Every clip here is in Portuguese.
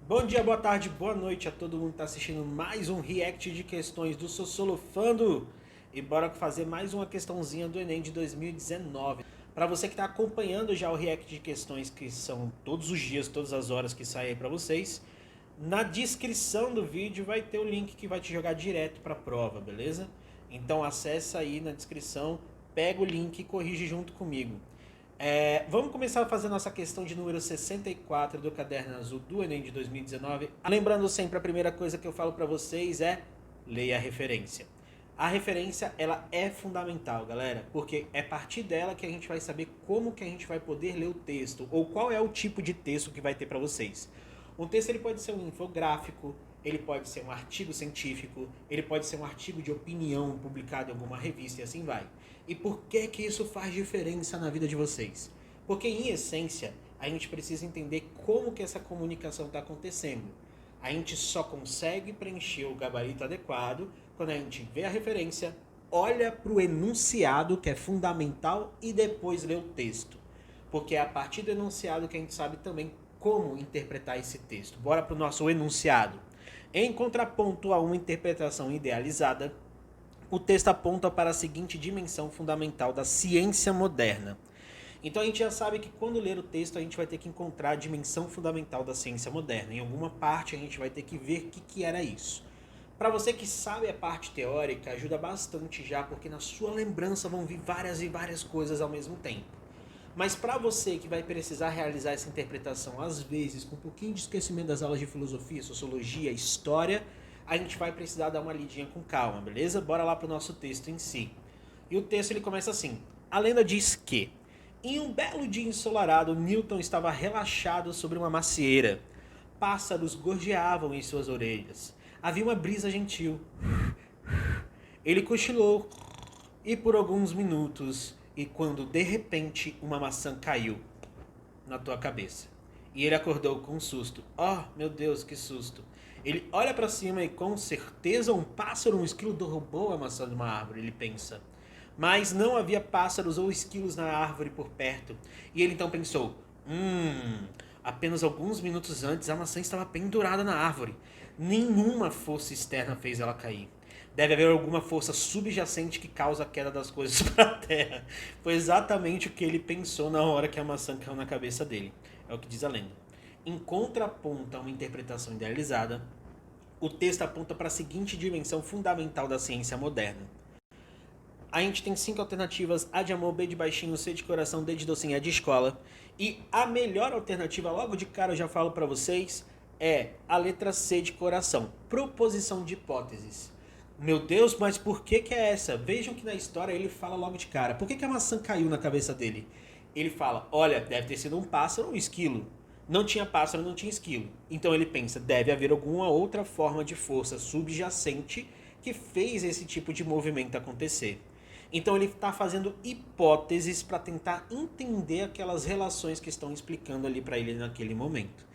Bom dia, boa tarde, boa noite a todo mundo que está assistindo mais um react de questões do Sossolofando. E bora fazer mais uma questãozinha do Enem de 2019. Para você que está acompanhando já o react de questões que são todos os dias, todas as horas que saem aí para vocês, na descrição do vídeo vai ter o link que vai te jogar direto para a prova, beleza? Então acessa aí na descrição, pega o link e corrige junto comigo. Vamos começar a fazer nossa questão de número 64 do Caderno Azul do Enem de 2019. Lembrando sempre, a primeira coisa que eu falo para vocês é leia a referência. A referência, ela é fundamental, galera, porque é a partir dela que a gente vai saber como que a gente vai poder ler o texto, ou qual é o tipo de texto que vai ter para vocês. Um texto ele pode ser um infográfico, ele pode ser um artigo científico, ele pode ser um artigo de opinião publicado em alguma revista e assim vai. E por que isso faz diferença na vida de vocês? Porque, em essência, a gente precisa entender como que essa comunicação está acontecendo. A gente só consegue preencher o gabarito adequado quando a gente vê a referência, olha para o enunciado, que é fundamental, e depois lê o texto. Porque é a partir do enunciado que a gente sabe também como interpretar esse texto. Bora para o nosso enunciado. Em contraponto a uma interpretação idealizada, o texto aponta para a seguinte dimensão fundamental da ciência moderna. Então a gente já sabe que quando ler o texto a gente vai ter que encontrar a dimensão fundamental da ciência moderna. Em alguma parte a gente vai ter que ver o que era isso. Para você que sabe a parte teórica, ajuda bastante já, porque na sua lembrança vão vir várias e várias coisas ao mesmo tempo. Mas para você que vai precisar realizar essa interpretação, às vezes, com um pouquinho de esquecimento das aulas de filosofia, sociologia, história, a gente vai precisar dar uma lidinha com calma, beleza? Bora lá pro nosso texto em si. E o texto ele começa assim. A lenda diz que, em um belo dia ensolarado, Newton estava relaxado sobre uma macieira. Pássaros gorjeavam em suas orelhas. Havia uma brisa gentil. Ele cochilou e por alguns minutos, e quando de repente uma maçã caiu na tua cabeça. E ele acordou com um susto. Oh, meu Deus, que susto. Ele olha para cima e com certeza um pássaro, um esquilo derrubou a maçã de uma árvore, ele pensa. Mas não havia pássaros ou esquilos na árvore por perto. E ele então pensou: apenas alguns minutos antes a maçã estava pendurada na árvore. Nenhuma força externa fez ela cair. Deve haver alguma força subjacente que causa a queda das coisas para a terra. Foi exatamente o que ele pensou na hora que a maçã caiu na cabeça dele. É o que diz a lenda. Em contraponto a uma interpretação idealizada, o texto aponta para a seguinte dimensão fundamental da ciência moderna. A gente tem 5 alternativas: A de amor, B de baixinho, C de coração, D de docinho, E de escola. E a melhor alternativa, logo de cara eu já falo para vocês, é a letra C de coração. Proposição de hipóteses. Meu Deus, mas por que é essa? Vejam que na história ele fala logo de cara. Por que a maçã caiu na cabeça dele? Ele fala: olha, deve ter sido um pássaro ou um esquilo. Não tinha pássaro, não tinha esquilo. Então ele pensa: deve haver alguma outra forma de força subjacente que fez esse tipo de movimento acontecer. Então ele está fazendo hipóteses para tentar entender aquelas relações que estão explicando ali para ele naquele momento.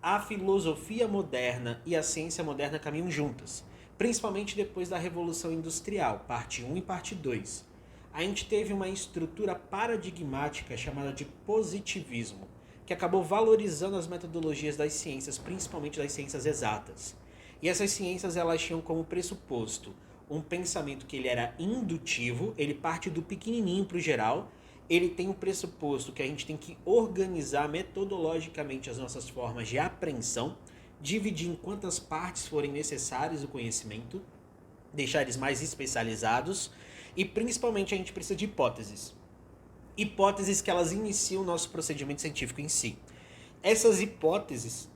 A filosofia moderna e a ciência moderna caminham juntas, principalmente depois da Revolução Industrial, parte 1 e parte 2. A gente teve uma estrutura paradigmática chamada de positivismo, que acabou valorizando as metodologias das ciências, principalmente das ciências exatas. E essas ciências elas tinham como pressuposto um pensamento que ele era indutivo, ele parte do pequenininho para o geral, ele tem o pressuposto que a gente tem que organizar metodologicamente as nossas formas de apreensão, dividir em quantas partes forem necessárias o conhecimento, deixar eles mais especializados e principalmente a gente precisa de hipóteses. Hipóteses que elas iniciam o nosso procedimento científico em si. Essas hipóteses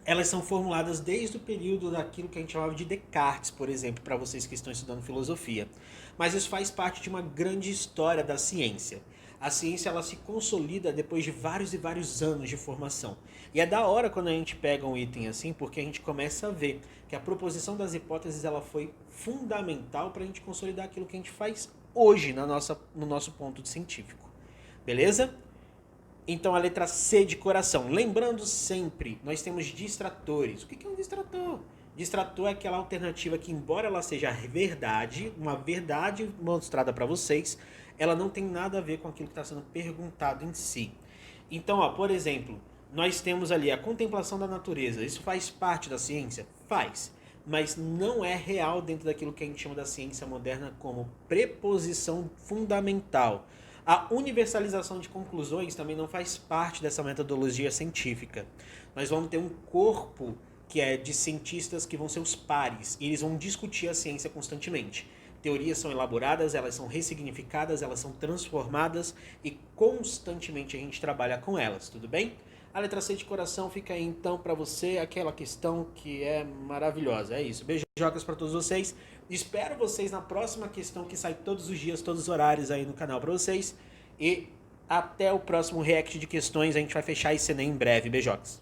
elas são formuladas desde o período daquilo que a gente chamava de Descartes, por exemplo, para vocês que estão estudando filosofia. Mas isso faz parte de uma grande história da ciência. A ciência ela se consolida depois de vários e vários anos de formação. E é da hora quando a gente pega um item assim, porque a gente começa a ver que a proposição das hipóteses ela foi fundamental para a gente consolidar aquilo que a gente faz hoje no nosso ponto de científico. Beleza? Então a letra C de coração. Lembrando sempre, nós temos distratores. O que é um distrator? Distrator é aquela alternativa que, embora ela seja verdade, uma verdade mostrada para vocês, ela não tem nada a ver com aquilo que está sendo perguntado em si. Então, por exemplo, nós temos ali a contemplação da natureza. Isso faz parte da ciência? Faz. Mas não é real dentro daquilo que a gente chama da ciência moderna como preposição fundamental. A universalização de conclusões também não faz parte dessa metodologia científica. Nós vamos ter um corpo que é de cientistas que vão ser os pares, e eles vão discutir a ciência constantemente. Teorias são elaboradas, elas são ressignificadas, elas são transformadas e constantemente a gente trabalha com elas, tudo bem? A letra C de coração fica aí então para você, aquela questão que é maravilhosa. É isso. Beijocas para todos vocês. Espero vocês na próxima questão que sai todos os dias, todos os horários aí no canal para vocês. E até o próximo react de questões. A gente vai fechar esse Enem em breve. Beijocas.